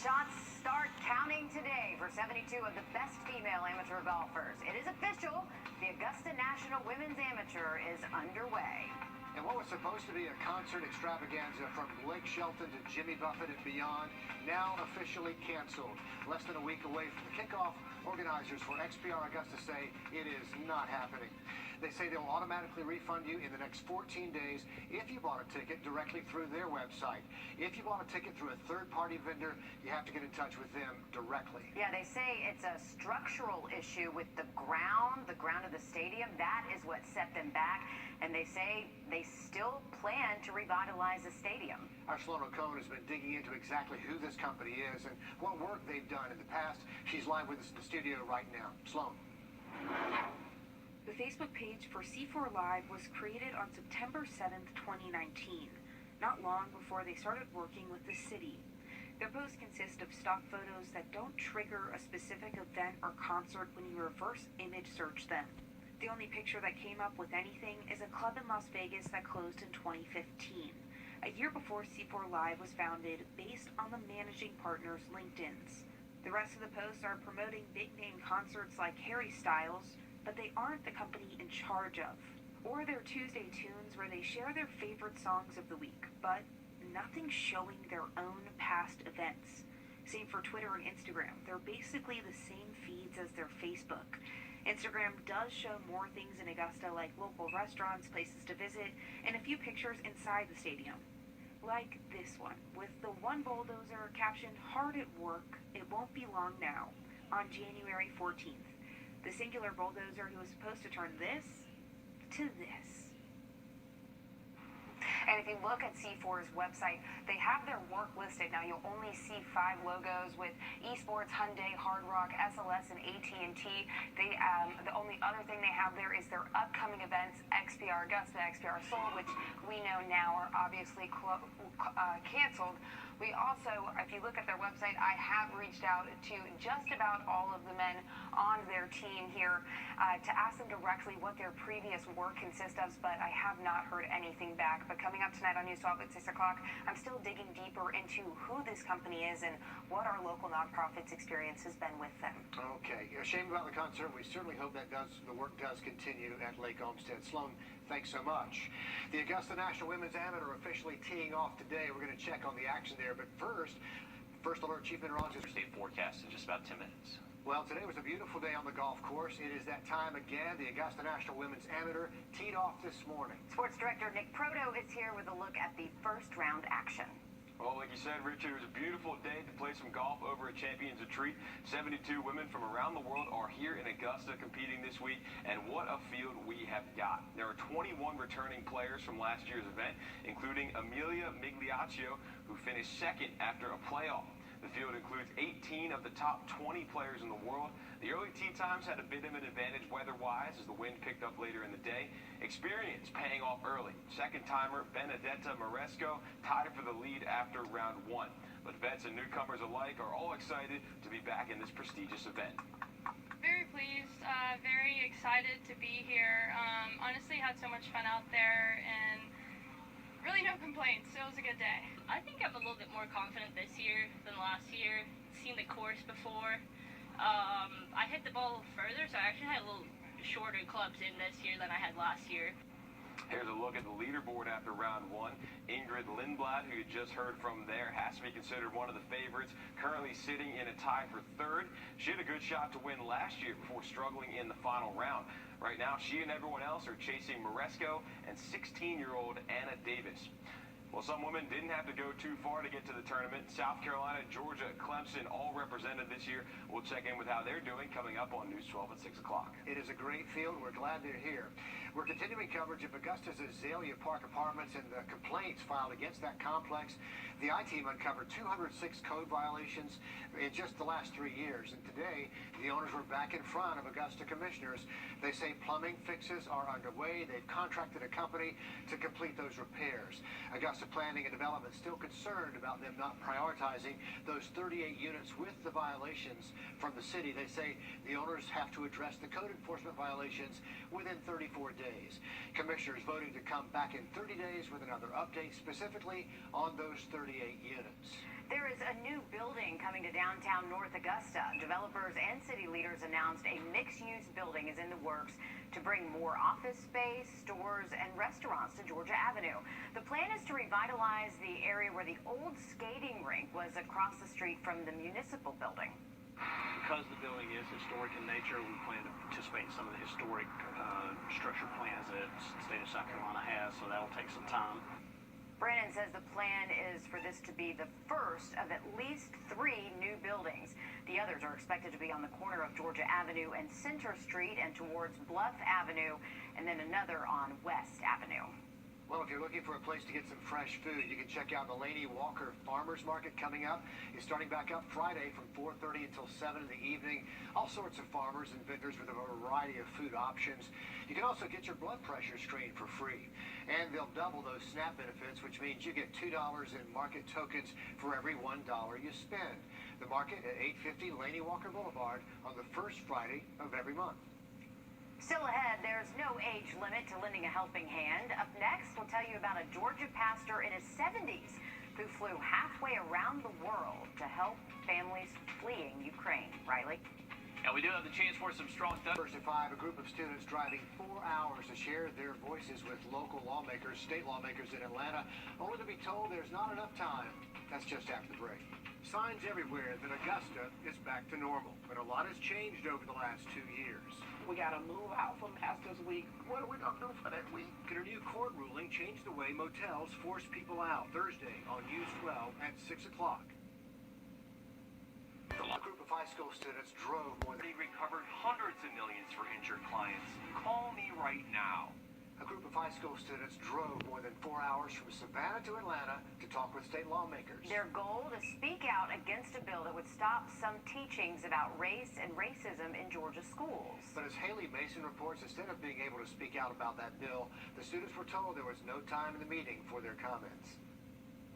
shots start counting today for 72 of the best female amateur golfers. It is official. The Augusta National Women's Amateur is underway. And what was supposed to be a concert extravaganza from Blake Shelton to Jimmy Buffett and beyond, now officially canceled. Less than a week away from the kickoff, organizers for XPR Augusta say it is not happening. They say they'll automatically refund you in the next 14 days if you bought a ticket directly through their website. If you bought a ticket through a third-party vendor, you have to get in touch with them directly. Yeah, they say it's a structural issue with the ground of the stadium. That is what set them back. And they say they still plan to revitalize the stadium. Our Sloan O'Cone has been digging into exactly who this company is and what work they've done in the past. She's live with us in the studio right now. Sloan. The Facebook page for C4 Live was created on September 7th, 2019, not long before they started working with the city. Their posts consist of stock photos that don't trigger a specific event or concert when you reverse image search them. The only picture that came up with anything is a club in Las Vegas that closed in 2015, a year before C4 Live was founded, based on the managing partner's LinkedIns. The rest of the posts are promoting big-name concerts like Harry Styles, but they aren't the company in charge of. Or their Tuesday tunes where they share their favorite songs of the week, but nothing showing their own past events. Same for Twitter and Instagram. They're basically the same feeds as their Facebook. Instagram does show more things in Augusta, like local restaurants, places to visit, and a few pictures inside the stadium. Like this one, with the one bulldozer captioned, "Hard at work, it won't be long now," on January 14th. The singular bulldozer who was supposed to turn this to this. And if you look at C4's website, they have their work listed. Now, you'll only see 5 logos with Esports, Hyundai, Hard Rock, SLS, and AT&T. The only other thing they have there is their upcoming events, XPR Augusta, XPR Seoul, which we know now are obviously canceled. We also, if you look at their website, I have reached out to just about all of the men on their team here to ask them directly what their previous work consists of, but I have not heard anything back. But coming up tonight on News 12 at 6 o'clock, I'm still digging deeper into who this company is and what our local nonprofits experience has been with them. Okay, a shame about the concert. We certainly hope that the work does continue at Lake Olmsted. Sloan, thanks so much. The Augusta National Women's Amateur officially teeing off today. We're going to check on the action there, but first alert, Chief Meteorologist. State forecast in just about 10 minutes. Well, today was a beautiful day on the golf course. It is that time again. The Augusta National Women's Amateur teed off this morning. Sports Director Nick Proto is here with a look at the first round action. Well, like you said, Richard, it was a beautiful day to play some golf over at Champions Retreat. 72 women from around the world are here in Augusta competing this week, and what a field we have got. There are 21 returning players from last year's event, including Amelia Migliaccio, who finished second after a playoff. The field includes 18 of the top 20 players in the world. The early tee times had a bit of an advantage weather-wise as the wind picked up later in the day. Experience paying off early. Second-timer Benedetta Moresco tied for the lead after round 1. But vets and newcomers alike are all excited to be back in this prestigious event. Very pleased, very excited to be here. Honestly, had so much fun out there and really no complaints. It was a good day. I think I'm a little bit more confident this year than last year. Seen the course before. I hit the ball further, so I actually had a little shorter clubs in this year than I had last year. Here's a look at the leaderboard after round 1. Ingrid Lindblad, who you just heard from there, has to be considered one of the favorites, currently sitting in a tie for 3rd. She had a good shot to win last year before struggling in the final round. Right now, she and everyone else are chasing Moresco and 16-year-old Anna Davis. Well, some women didn't have to go too far to get to the tournament. South Carolina, Georgia, Clemson, all represented this year. We'll check in with how they're doing coming up on News 12 at 6 o'clock. It is a great field. We're glad they're here. We're continuing coverage of Augusta's Azalea Park Apartments and the complaints filed against that complex. The I-Team uncovered 206 code violations in just the last 3 years. And today, the owners were back in front of Augusta commissioners. They say plumbing fixes are underway. They've contracted a company to complete those repairs. Augusta Planning and Development still concerned about them not prioritizing those 38 units with the violations from the city. They say the owners have to address the code enforcement violations within 34 days. Commissioners voting to come back in 30 days with another update specifically on those 38 units. There is a new building coming to downtown North Augusta. Developers and city leaders announced a mixed-use building is in the works to bring more office space, stores, and restaurants to Georgia Avenue. The plan is to revitalize the area where the old skating rink was across the street from the municipal building. Because the building is historic in nature, we plan to participate in some of the historic structure plans that the state of South Carolina has, so that will take some time. Brandon says the plan is for this to be the first of at least 3 new buildings. The others are expected to be on the corner of Georgia Avenue and Center Street and towards Bluff Avenue, and then another on West Avenue. Well, if you're looking for a place to get some fresh food, you can check out the Laney Walker Farmers Market coming up. It's starting back up Friday from 4:30 until 7 in the evening. All sorts of farmers and vendors with a variety of food options. You can also get your blood pressure screened for free. And they'll double those SNAP benefits, which means you get $2 in market tokens for every $1 you spend. The market at 850 Laney Walker Boulevard on the first Friday of every month. Still ahead, there's no age limit to lending a helping hand. Up next, we'll tell you about a Georgia pastor in his 70s who flew halfway around the world to help families fleeing Ukraine. Riley? And we do have the chance for some strong thunder. First at 5, a group of students driving 4 hours to share their voices with local lawmakers, state lawmakers in Atlanta, only to be told there's not enough time. That's just after the break. Signs everywhere that Augusta is back to normal, but a lot has changed over the last 2 years. We got to move out for Masters Week. What are we going to do for that week? Could a new court ruling change the way motels force people out? Thursday on News 12 at 6 o'clock. A group of high school students drove more than... They recovered hundreds of millions for injured clients. Call me right now. A group of high school students drove more than 4 hours from Savannah to Atlanta to talk with state lawmakers. Their goal to speak out against a bill that would stop some teachings about race and racism in Georgia schools. But as Haley Mason reports, instead of being able to speak out about that bill, the students were told there was no time in the meeting for their comments.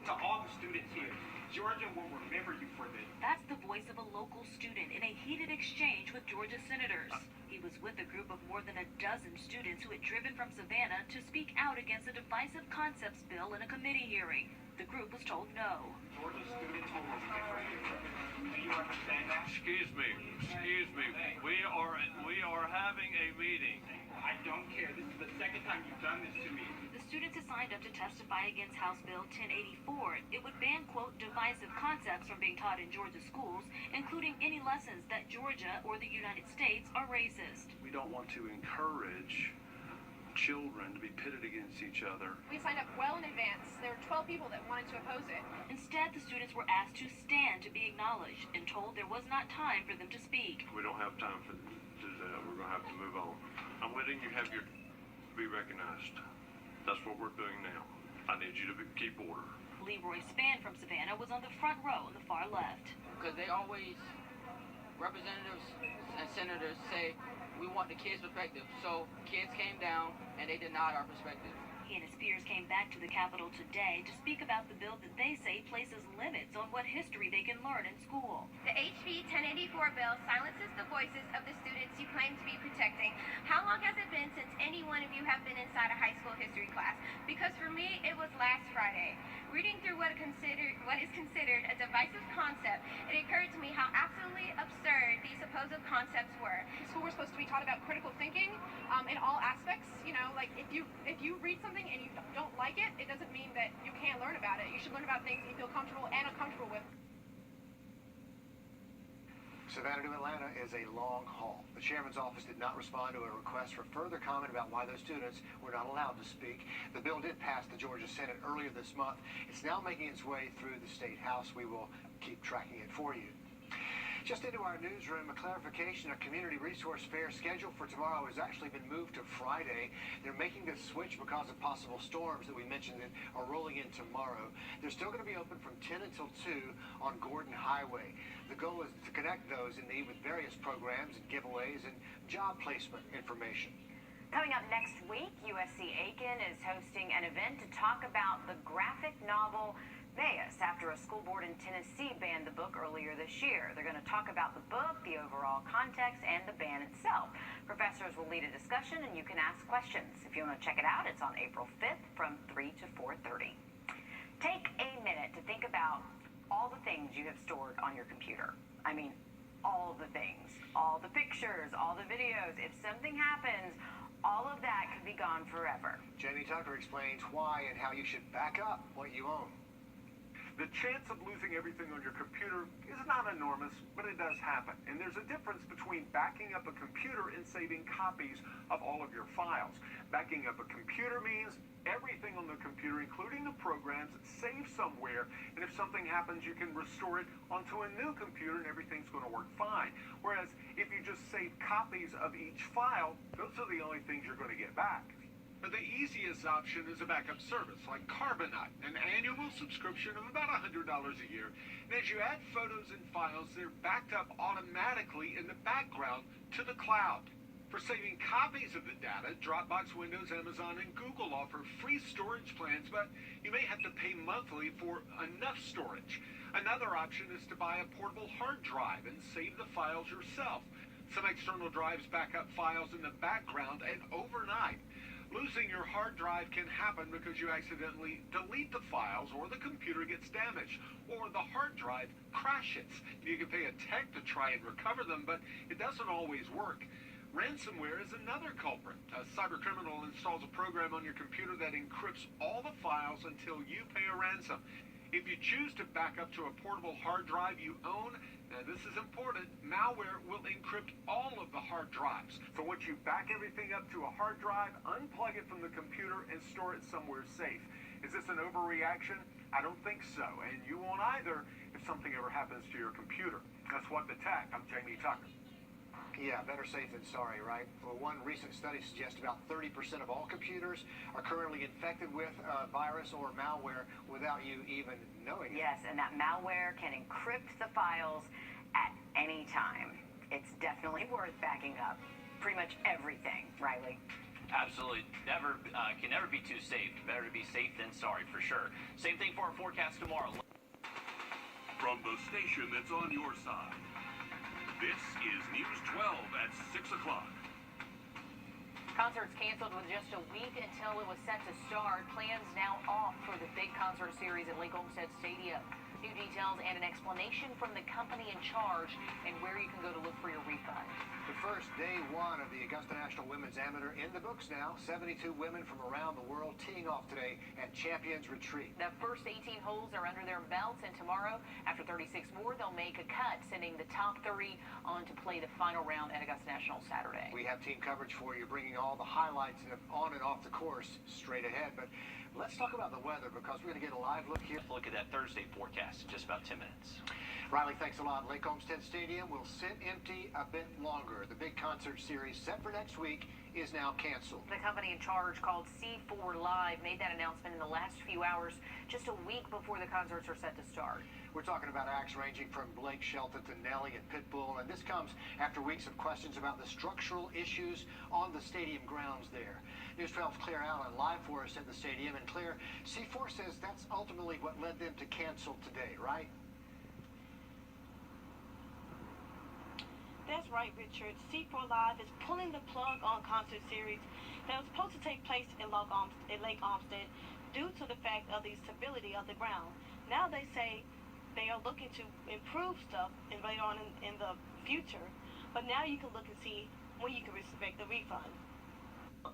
To all the students here, Georgia will remember you for this. That's the voice of a local student in a heated exchange with Georgia senators. He was with a group of more than a dozen students who had driven from Savannah to speak out against a divisive concepts bill in a committee hearing. The group was told no. Georgia students will remember you for this. Do you understand that? Excuse me. We are having a meeting. I don't care. This is the second time you've done this to me. The students had signed up to testify against House Bill 1084. It would ban, quote, divisive concepts from being taught in Georgia schools, including any lessons that Georgia or the United States are racist. We don't want to encourage children to be pitted against each other. We signed up well in advance. There were 12 people that wanted to oppose it. Instead, the students were asked to stand to be acknowledged and told there was not time for them to speak. We don't have time for to do that. We're going to have to move on. I'm letting you have your be recognized. That's what we're doing now. I need you to keep order. Leroy Spann from Savannah was on the front row on the far left. Because they always, representatives and senators say, we want the kids' perspective. So kids came down and they denied our perspective. He and his peers came back to the Capitol today to speak about the bill that they say places limits on what history they can learn in school. The HB 1084 bill silences the voices of the students you claim to be protecting. How long has it been since any one of you have been inside a high school history class? Because for me, it was last Friday. Reading through what is considered a divisive concept, it occurred to me how absolutely absurd these supposed concepts were. In school, we're supposed to be taught about critical thinking in all aspects. You know, like if you read something and you don't like it, it doesn't mean that you can't learn about it. You should learn about things that you feel comfortable and uncomfortable with. Savannah to Atlanta is a long haul. The chairman's office did not respond to a request for further comment about why those students were not allowed to speak. The bill did pass the Georgia Senate earlier this month. It's now making its way through the state house. We will keep tracking it for you. Just into our newsroom, a clarification, a community resource fair scheduled for tomorrow has actually been moved to Friday. They're making this switch because of possible storms that we mentioned that are rolling in tomorrow. They're still going to be open from 10 until 2 on Gordon Highway. The goal is to connect those in need with various programs and giveaways and job placement information. Coming up next week, USC Aiken is hosting an event to talk about the graphic novel Mayus after a school board in Tennessee banned the book earlier this year. They're going to talk about the book, the overall context, and the ban itself. Professors will lead a discussion, and you can ask questions. If you want to check it out, it's on April 5th from 3 to 4:30. Take a minute to think about all the things you have stored on your computer. I mean, all the things, all the pictures, all the videos. If something happens, all of that could be gone forever. Jamie Tucker explains why and how you should back up what you own. The chance of losing everything on your computer is not enormous, but it does happen. And there's a difference between backing up a computer and saving copies of all of your files. Backing up a computer means everything on the computer, including the programs, saved somewhere, and if something happens, you can restore it onto a new computer and everything's going to work fine. Whereas if you just save copies of each file, those are the only things you're going to get back. But the easiest option is a backup service like Carbonite, an annual subscription of about $100 a year. And as you add photos and files, they're backed up automatically in the background to the cloud. For saving copies of the data, Dropbox, Windows, Amazon, and Google offer free storage plans, but you may have to pay monthly for enough storage. Another option is to buy a portable hard drive and save the files yourself. Some external drives back up files in the background and overnight. Losing your hard drive can happen because you accidentally delete the files, or the computer gets damaged, or the hard drive crashes. You can pay a tech to try and recover them, but it doesn't always work. Ransomware is another culprit. A cybercriminal installs a program on your computer that encrypts all the files until you pay a ransom. If you choose to back up to a portable hard drive you own, now this is important, malware will encrypt all of the hard drives. So once you back everything up to a hard drive, unplug it from the computer and store it somewhere safe. Is this an overreaction? I don't think so, and you won't either if something ever happens to your computer. That's What the Tech. I'm Jamie Tucker. Yeah, better safe than sorry, right? Well, one recent study suggests about 30% of all computers are currently infected with a virus or malware without you even knowing it. Yes, and that malware can encrypt the files at any time. It's definitely worth backing up pretty much everything, Riley. Absolutely. Can never be too safe. Better to be safe than sorry, for sure. Same thing for our forecast tomorrow. From the station that's on your side, this is News 12 at 6 o'clock. Concerts canceled with just a week until it was set to start. Plans now off for the big concert series at Lake Olmsted Stadium. New details and an explanation from the company in charge and where you can go to look for your refund. The first day one of the Augusta National Women's Amateur in the books now. 72 women from around the world teeing off today at Champions Retreat. The first 18 holes are under their belts, and tomorrow, after 36 more, they'll make a cut, sending the top 3 on to play the final round at Augusta National Saturday. We have team coverage for you, bringing all the highlights on and off the course straight ahead. But let's talk about the weather, because we're going to get a live look here. Look at that Thursday forecast in just about 10 minutes. Riley, thanks a lot. Lake Olmsted Stadium will sit empty a bit longer. The big concert series set for next week is now canceled. The company in charge, called C4 Live, made that announcement in the last few hours, just a week before the concerts are set to start. We're talking about acts ranging from Blake Shelton to Nelly and Pitbull, and this comes after weeks of questions about the structural issues on the stadium grounds there. News 12's Claire Allen live for us at the stadium, and Claire, C4 says that's ultimately what led them to cancel today, right? That's right, Richard. C4 Live is pulling the plug on concert series that was supposed to take place in Lake Olmsted due to the fact of the stability of the ground. Now they say they are looking to improve stuff and later on in the future, but now you can look and see when you can expect the refund.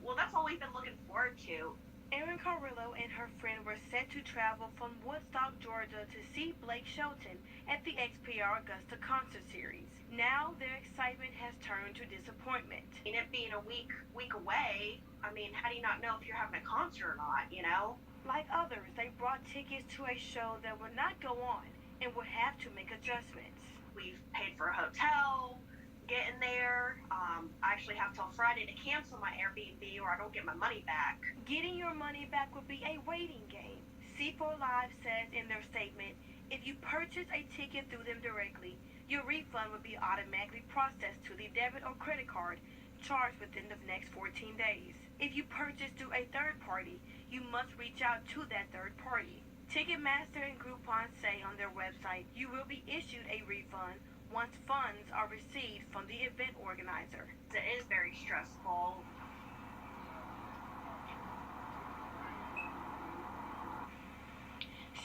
Well, that's all we've been looking forward to. Erin Carrillo and her friend were set to travel from Woodstock, Georgia to see Blake Shelton at the XPR Augusta concert series. Now their excitement has turned to disappointment. And it being a week away, I mean, how do you not know if you're having a concert or not, you know? Like others, they brought tickets to a show that would not go on and would have to make adjustments. We've paid for a hotel, getting there. I actually have till Friday to cancel my Airbnb or I don't get my money back. Getting your money back would be a waiting game. C4 Live says in their statement, if you purchase a ticket through them directly, your refund would be automatically processed to the debit or credit card charged within the next 14 days. If you purchase through a third party, you must reach out to that third party. Ticketmaster and Groupon say on their website you will be issued a refund once funds are received from the event organizer. It is very stressful.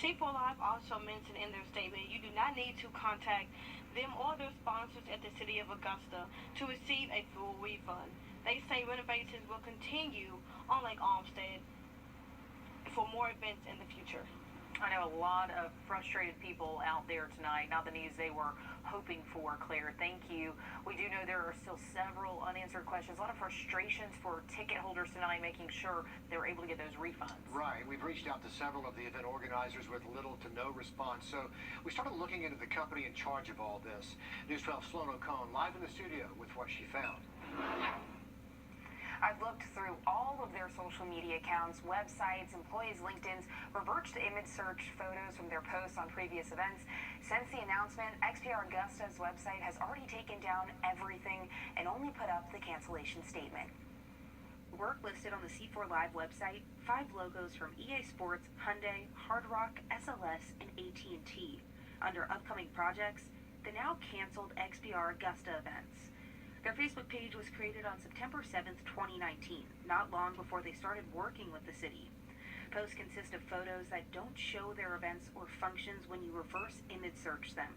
C4 Live also mentioned in their statement you do not need to contact them or their sponsors at the City of Augusta to receive a full refund. They say renovations will continue on Lake Olmsted for more events in the future. I know a lot of frustrated people out there tonight, not the news they were hoping for, Claire. Thank you. We do know there are still several unanswered questions, a lot of frustrations for ticket holders tonight, making sure they're able to get those refunds. Right. We've reached out to several of the event organizers with little to no response. So we started looking into the company in charge of all this. News 12 Sloan O'Connor live in the studio with what she found. I've looked through all of their social media accounts, websites, employees' LinkedIn's, reverse to image search photos from their posts on previous events. Since the announcement, XPR Augusta's website has already taken down everything and only put up the cancellation statement. Work listed on the C4 Live website, 5 logos from EA Sports, Hyundai, Hard Rock, SLS, and AT&T. Under upcoming projects, the now canceled XPR Augusta events. Their Facebook page was created on September 7th, 2019, not long before they started working with the city. Posts consist of photos that don't show their events or functions when you reverse image search them.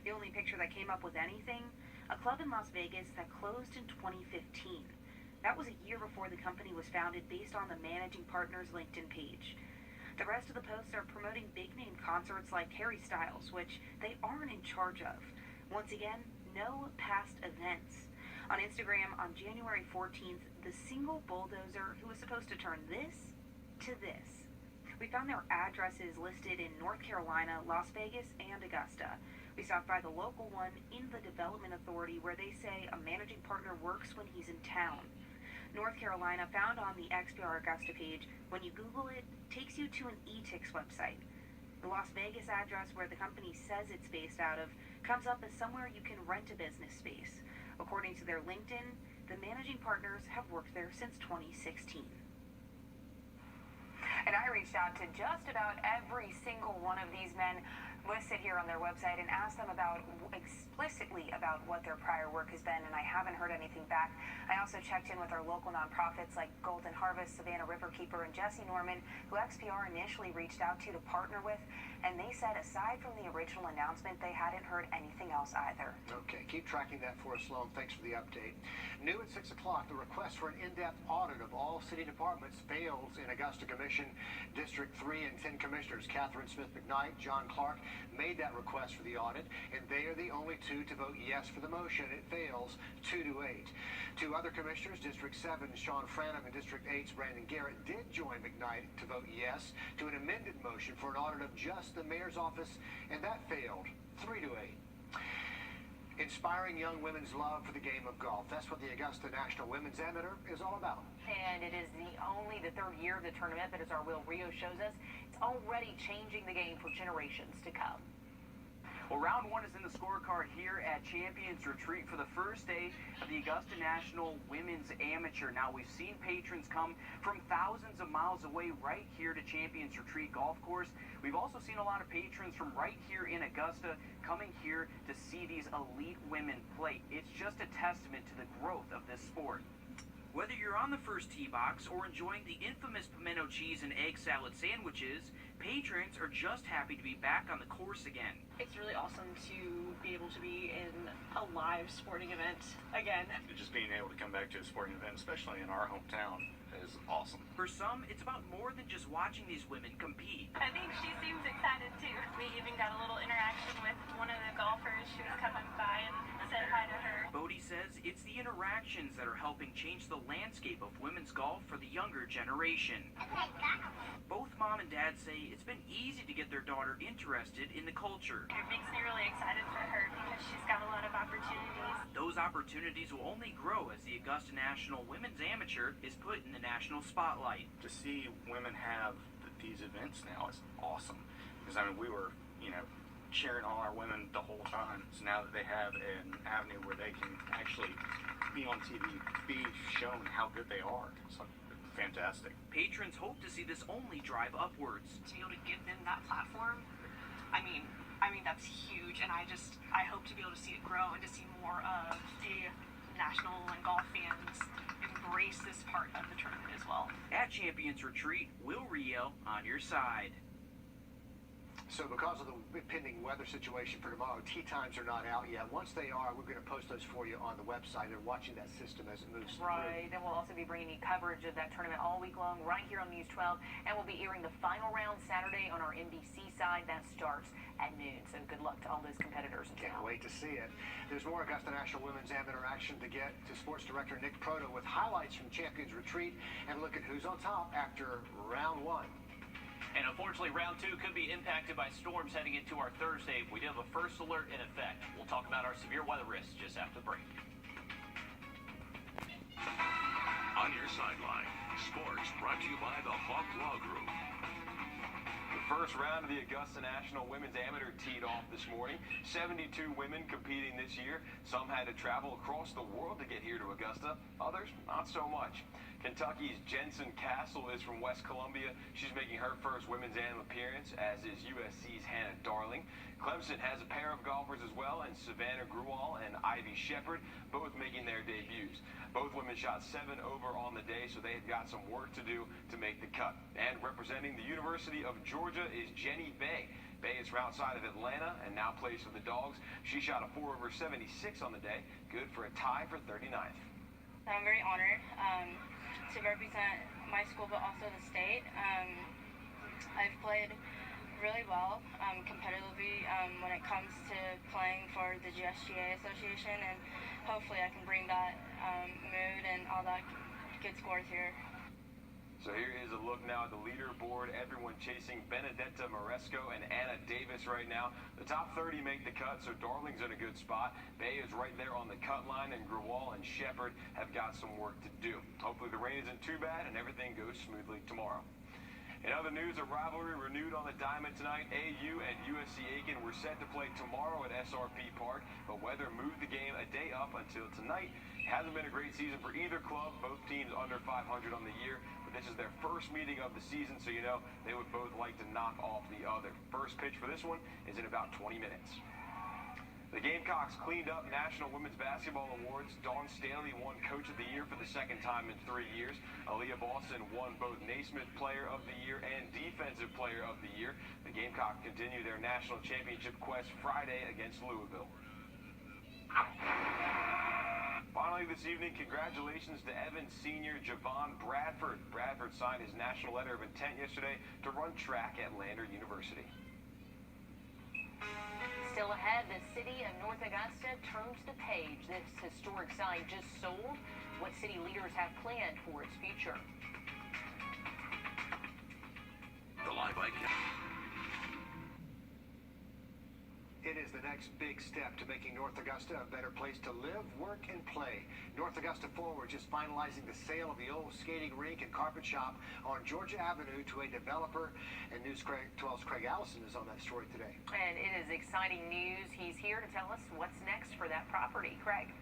The only picture that came up with anything, a club in Las Vegas that closed in 2015. That was a year before the company was founded based on the managing partner's LinkedIn page. The rest of the posts are promoting big-name concerts like Harry Styles, which they aren't in charge of. Once again, no past events. On Instagram, on January 14th, the single bulldozer who was supposed to turn this to this. We found their addresses listed in North Carolina, Las Vegas, and Augusta. We stopped by the local one in the Development Authority where they say a managing partner works when he's in town. North Carolina, found on the XPR Augusta page, when you Google it, takes you to an eTix website. The Las Vegas address where the company says it's based out of comes up as somewhere you can rent a business space. According to their LinkedIn, the managing partners have worked there since 2016. And I reached out to just about every single one of these men listed here on their website and asked them explicitly about what their prior work has been, and I haven't heard anything back. I also checked in with our local nonprofits like Golden Harvest, Savannah Riverkeeper, and Jesse Norman, who XPR initially reached out to partner with, and they said aside from the original announcement, they hadn't heard anything else either. Okay, keep tracking that for us, Sloan. Thanks for the update. New at 6 o'clock, the request for an in-depth audit of all city departments fails in Augusta Commission. District 3 and 10 commissioners, Catherine Smith McKnight, John Clark, made that request for the audit, and they are the only two to vote yes for the motion. It fails 2-8. Two other commissioners, District 7, Sean Franham, and District 8's Brandon Garrett, did join McKnight to vote yes to an amended motion for an audit of just the mayor's office, and that failed 3-8. Inspiring young women's love for the game of golf. That's what the Augusta National Women's Amateur is all about. And it is only the third year of the tournament, but as our Will Rio shows us, it's already changing the game for generations to come. Well, round 1 is in the scorecard here at Champions Retreat for the first day of the Augusta National Women's Amateur. Now, we've seen patrons come from thousands of miles away right here to Champions Retreat Golf Course. We've also seen a lot of patrons from right here in Augusta coming here to see these elite women play. It's just a testament to the growth of this sport. Whether you're on the first tee box or enjoying the infamous pimento cheese and egg salad sandwiches, patrons are just happy to be back on the course again. It's really awesome to be able to be in a live sporting event again. Just being able to come back to a sporting event, especially in our hometown, is awesome. For some, it's about more than just watching these women compete. I think she seems excited too. We even got a little interaction with one of the golfers. She was coming by and said hi to her. Bodie says it's the interactions that are helping change the landscape of women's golf for the younger generation. Both mom and dad say it's been easy to get their daughter interested in the culture. It makes me really excited for her because she's got a lot of opportunities. Those opportunities will only grow as the Augusta National Women's Amateur is put in the national spotlight. To see women have these events now is awesome. Because, I mean, we were, cheering on our women the whole time. So now that they have an avenue where they can actually be on TV, be shown how good they are, it's fantastic. Patrons hope to see this only drive upwards. To be able to give them that platform, I mean that's huge, and I hope to be able to see it grow and to see more of the national and golf fans embrace this part of the tournament as well. At Champions Retreat, Will Rio on your side. So because of the pending weather situation for tomorrow, tee times are not out yet. Once they are, we're going to post those for you on the website and watching that system as it moves Right. Then we'll also be bringing you coverage of that tournament all week long right here on News 12. And we'll be airing the final round Saturday on our NBC side. That starts at noon. So good luck to all those competitors in town. Can't wait to see it. There's more Augusta National Women's Amateur action to get to Sports Director Nick Proto with highlights from Champions Retreat and look at who's on top after round one. And unfortunately, round two could be impacted by storms heading into our Thursday. We do have a first alert in effect. We'll talk about our severe weather risks just after the break. On your sideline, sports brought to you by the Hawk Law Group. The first round of the Augusta National Women's Amateur teed off this morning. 72 women competing this year. Some had to travel across the world to get here to Augusta. Others, not so much. Kentucky's Jensen Castle is from West Columbia. She's making her first women's AM appearance, as is USC's Hannah Darling. Clemson has a pair of golfers as well, and Savannah Gruwall and Ivy Shepard, both making their debuts. Both women shot 7 over on the day, so they've got some work to do to make the cut. And representing the University of Georgia is Jenny Bay. Bay is from outside of Atlanta and now plays for the Dogs. She shot a 4 over 76 on the day, good for a tie for 39th. I'm very honored to represent my school, but also the state. I've played really well competitively when it comes to playing for the GSGA Association, and hopefully I can bring that mood and all that good scores here. So here is a look now at the leaderboard. Everyone chasing Benedetta Moresco and Anna Davis right now. The top 30 make the cut, so Darling's in a good spot. Bay is right there on the cut line, and Gruwall and Shepard have got some work to do. Hopefully the rain isn't too bad and everything goes smoothly tomorrow. In other news, a rivalry renewed on the diamond tonight. AU and USC Aiken were set to play tomorrow at SRP Park, but weather moved the game a day up until tonight. It hasn't been a great season for either club. Both teams under 500 on the year. This is their first meeting of the season, so you know they would both like to knock off the other. First pitch for this one is in about 20 minutes. The Gamecocks cleaned up National Women's Basketball Awards. Dawn Staley won Coach of the Year for the second time in 3 years. Aaliyah Boston won both Naismith Player of the Year and Defensive Player of the Year. The Gamecocks continue their national championship quest Friday against Louisville. Finally this evening, congratulations to Evans senior Javon Bradford. Bradford signed his national letter of intent yesterday to run track at Lander University. Still ahead, the city of North Augusta turns the page. This historic site just sold. What city leaders have planned for its future? The Live Icon. It is the next big step to making North Augusta a better place to live, work, and play. North Augusta Forward just finalizing the sale of the old skating rink and carpet shop on Georgia Avenue to a developer, and News 12's Craig Allison is on that story today. And it is exciting news. He's here to tell us what's next for that property. Craig.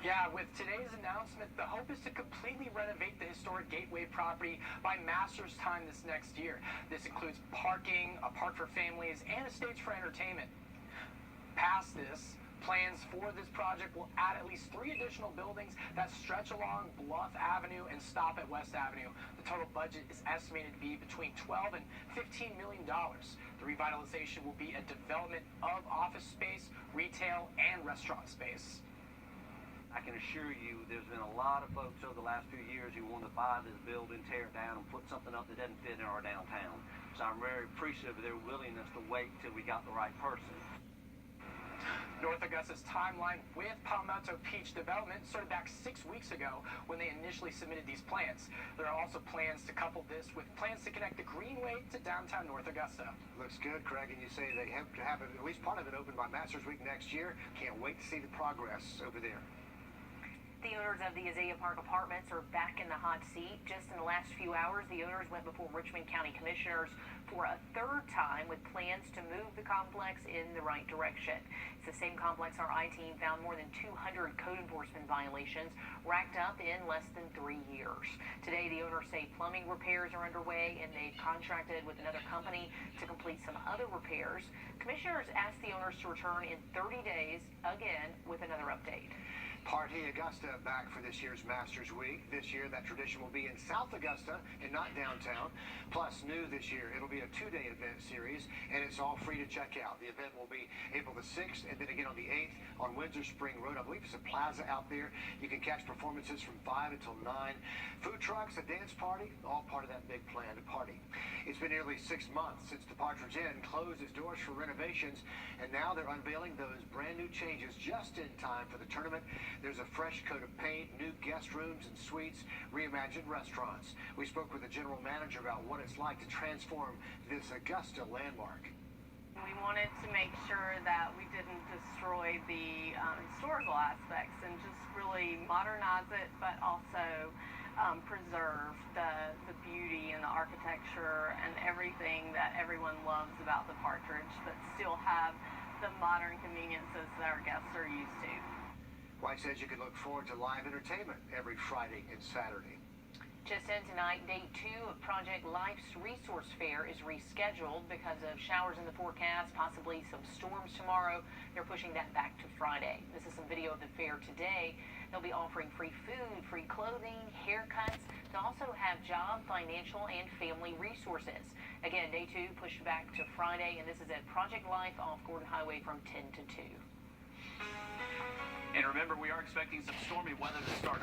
Yeah, with today's announcement, the hope is to completely renovate the historic Gateway property by Masters time this next year. This includes parking, a park for families, and a stage for entertainment. Past this, plans for this project will add at least 3 additional buildings that stretch along Bluff Avenue and stop at West Avenue. The total budget is estimated to be between $12 and $15 million. The revitalization will be a development of office space, retail, and restaurant space. I can assure you there's been a lot of folks over the last few years who want to buy this building, tear it down, and put something up that doesn't fit in our downtown. So I'm very appreciative of their willingness to wait till we got the right person. North Augusta's timeline with Palmetto Peach Development started back 6 weeks ago when they initially submitted these plans. There are also plans to couple this with plans to connect the Greenway to downtown North Augusta. Looks good, Craig, and you say they have to have at least part of it open by Masters Week next year. Can't wait to see the progress over there. The owners of the Azalea Park Apartments are back in the hot seat. Just in the last few hours, the owners went before Richmond County Commissioners for a 3rd time with plans to move the complex in the right direction. It's the same complex our I-team found more than 200 code enforcement violations racked up in less than 3 years. Today, the owners say plumbing repairs are underway, and they've contracted with another company to complete some other repairs. Commissioners asked the owners to return in 30 days, again, with another update. Party Augusta back for this year's Masters Week. This year, that tradition will be in South Augusta and not downtown. Plus, new this year, it'll be a two-day event series, and it's all free to check out. The event will be April the 6th and then again on the 8th on Windsor Spring Road. I believe it's a plaza out there. You can catch performances from 5 until 9. Food trucks, a dance party, all part of that big plan to party. It's been nearly 6 months since the Partridge Inn closed its doors for renovations, and now they're unveiling those brand new changes just in time for the tournament. There's a fresh coat of paint, new guest rooms and suites, reimagined restaurants. We spoke with the general manager about what it's like to transform this Augusta landmark. We wanted to make sure that we didn't destroy the historical aspects and just really modernize it, but also preserve the beauty and the architecture and everything that everyone loves about the Partridge, but still have the modern conveniences that our guests are used to. White says you can look forward to live entertainment every Friday and Saturday. Just in tonight, day 2 of Project Life's Resource Fair is rescheduled because of showers in the forecast, possibly some storms tomorrow. They're pushing that back to Friday. This is some video of the fair today. They'll be offering free food, free clothing, haircuts. They'll also have job, financial, and family resources. Again, day 2 pushed back to Friday, and this is at Project Life off Gordon Highway from 10 to 2. And remember, we are expecting some stormy weather to start.